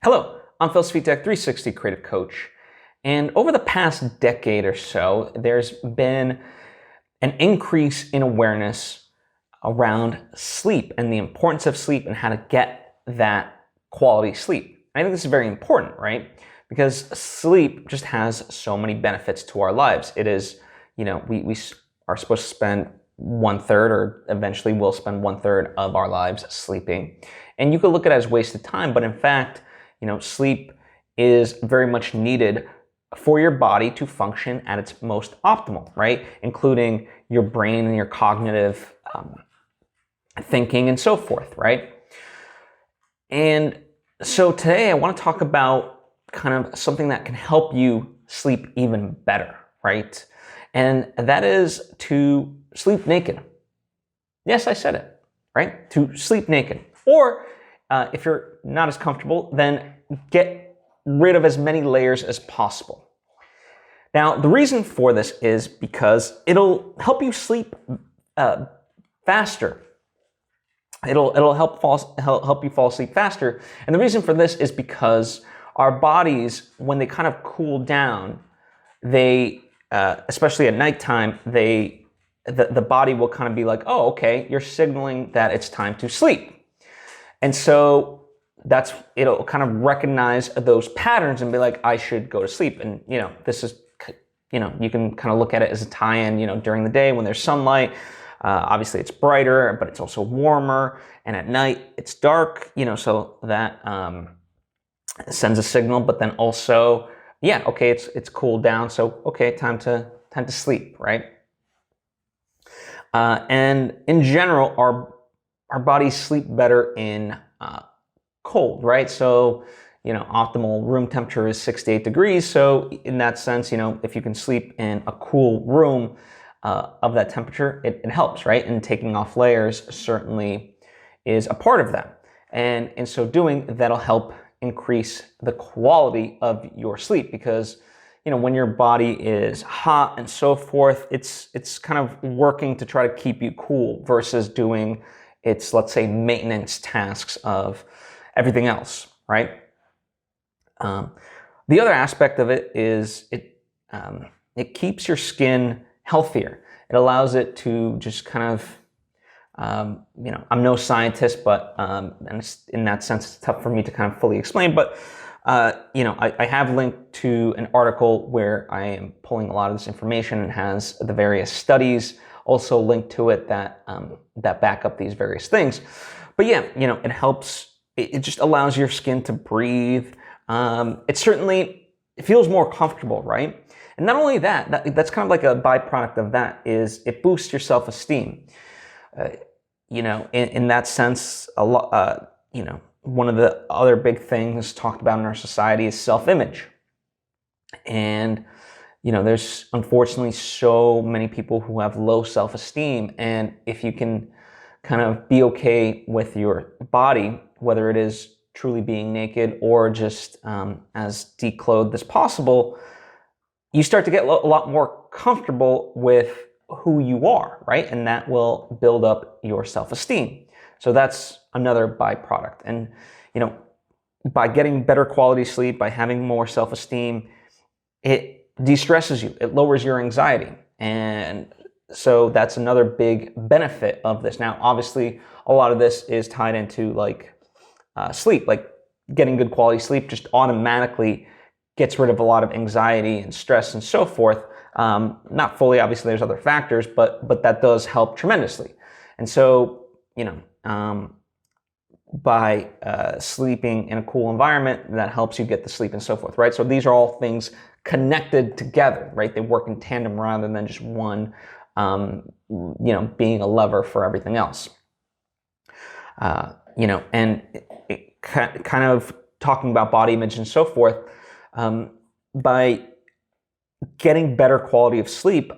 Hello, I'm Svitek, 360 Creative Coach. And over the past decade or so, there's been an increase in awareness around sleep and the importance of sleep and how to get that quality sleep. I think this is very important, right? Because sleep just has so many benefits to our lives. It is, we are supposed to spend 1/3 or eventually will spend 1/3 of our lives sleeping. And you could look at it as wasted time, but in fact, sleep is very much needed for your body to function at its most optimal, right? Including your brain and your cognitive thinking and so forth, right? And so today I want to talk about kind of something that can help you sleep even better, right? And that is to sleep naked. Yes, I said it, right? To sleep naked. Or if you're not as comfortable, then get rid of as many layers as possible. Now, the reason for this is because it'll help you sleep faster. It'll help you fall asleep faster. And the reason for this is because our bodies, when they kind of cool down, they, especially at nighttime, the body will kind of be like, oh, okay, you're signaling that it's time to sleep. And so it'll kind of recognize those patterns and be like, I should go to sleep. And, this is, you can kind of look at it as a tie-in, during the day when there's sunlight. Obviously it's brighter, but it's also warmer. And at night it's dark, so that sends a signal. But then also, yeah, okay, it's cooled down. So, okay, time to sleep, right? And in general, our bodies sleep better in cold, right? So, optimal room temperature is 6 to 8 degrees. So in that sense, if you can sleep in a cool room of that temperature, it helps, right? And taking off layers certainly is a part of that. And in so doing, that'll help increase the quality of your sleep because, when your body is hot and so forth, it's kind of working to try to keep you cool versus doing its, let's say, maintenance tasks of everything else, right? The other aspect of it is it keeps your skin healthier. It allows it to just kind of, I'm no scientist, but and in that sense, it's tough for me to kind of fully explain. But I have linked to an article where I am pulling a lot of this information and has the various studies also linked to it that back up these various things. But yeah, it helps. It just allows your skin to breathe. It feels more comfortable, right? And not only that's kind of like a byproduct of that is it boosts your self-esteem. In that sense, a lot, one of the other big things talked about in our society is self-image. And, there's unfortunately so many people who have low self-esteem. And if you can kind of be okay with your body, whether it is truly being naked or just as declothed as possible, you start to get a lot more comfortable with who you are, right? And that will build up your self-esteem. So that's another byproduct. And, by getting better quality sleep, by having more self-esteem, it de-stresses you. It lowers your anxiety. And so that's another big benefit of this. Now, obviously, a lot of this is tied into sleep, like getting good quality sleep just automatically gets rid of a lot of anxiety and stress and so forth. Not fully, obviously, there's other factors, but that does help tremendously. And so, by sleeping in a cool environment, that helps you get the sleep and so forth, right? So these are all things connected together, right? They work in tandem rather than just one, being a lever for everything else. And it kind of talking about body image and so forth, by getting better quality of sleep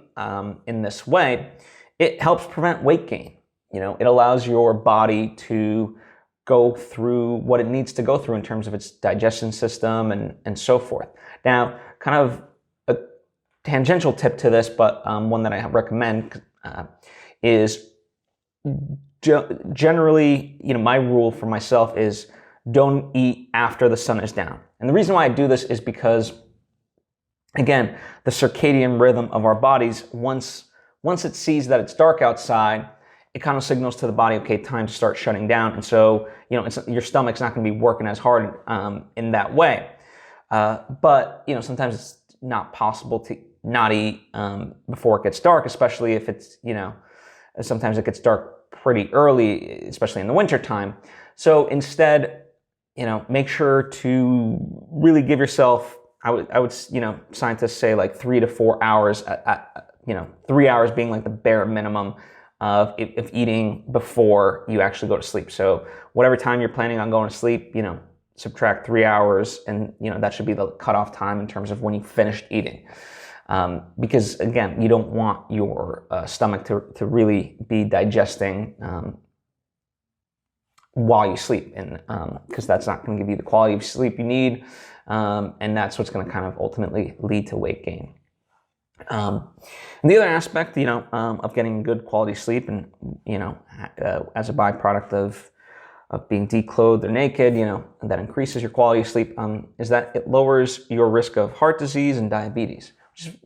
in this way, it helps prevent weight gain. It allows your body to go through what it needs to go through in terms of its digestion system and so forth. Now, kind of a tangential tip to this, but one that I recommend is generally, my rule for myself is don't eat after the sun is down. And the reason why I do this is because, again, the circadian rhythm of our bodies, once it sees that it's dark outside, it kind of signals to the body, okay, time to start shutting down. And so, your stomach's not going to be working as hard in that way. But, sometimes it's not possible to not eat before it gets dark, especially if it's, sometimes it gets dark pretty early, especially in the winter time. So instead, make sure to really give yourself, I would, scientists say like 3 to 4 hours, 3 hours being like the bare minimum of eating before you actually go to sleep. So whatever time you're planning on going to sleep, subtract 3 hours, and that should be the cutoff time in terms of when you finished eating. Because again, you don't want your stomach to really be digesting while you sleep, and because that's not going to give you the quality of sleep you need, and that's what's going to kind of ultimately lead to weight gain. And the other aspect, of getting good quality sleep, and as a byproduct of being declothed or naked, that increases your quality of sleep, is that it lowers your risk of heart disease and diabetes, which is,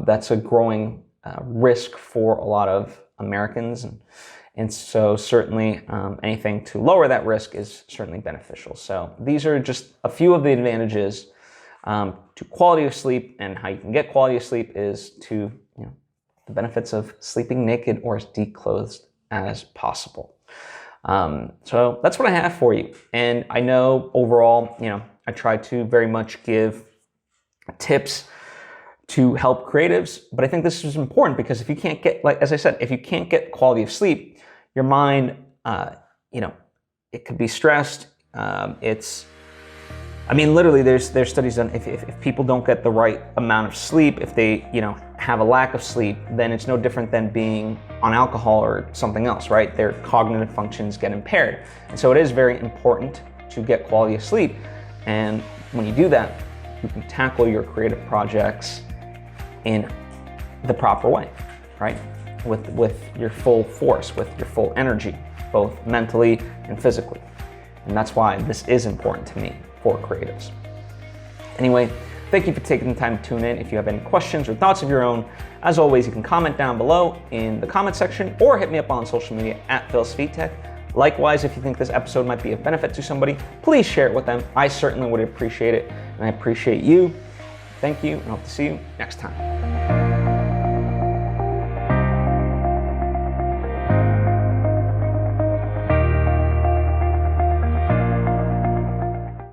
that's a growing risk for a lot of Americans, and so certainly anything to lower that risk is certainly beneficial. So these are just a few of the advantages to quality of sleep, and how you can get quality of sleep is to, the benefits of sleeping naked or as declothed as possible. So that's what I have for you. And I know overall, I try to very much give tips to help creatives, but I think this is important because if you can't get, like, as I said, if you can't get quality of sleep, your mind, it could be stressed. Literally there's studies done, if people don't get the right amount of sleep, if they, have a lack of sleep, then it's no different than being on alcohol or something else, right? Their cognitive functions get impaired. And so it is very important to get quality of sleep. And when you do that, you can tackle your creative projects in the proper way, right? With your full force, with your full energy, both mentally and physically. And that's why this is important to me for creatives. Anyway, thank you for taking the time to tune in. If you have any questions or thoughts of your own, as always, you can comment down below in the comment section or hit me up on social media at Svitek. Likewise, if you think this episode might be of benefit to somebody, please share it with them. I certainly would appreciate it, and I appreciate you. Thank you, and I hope to see you next time.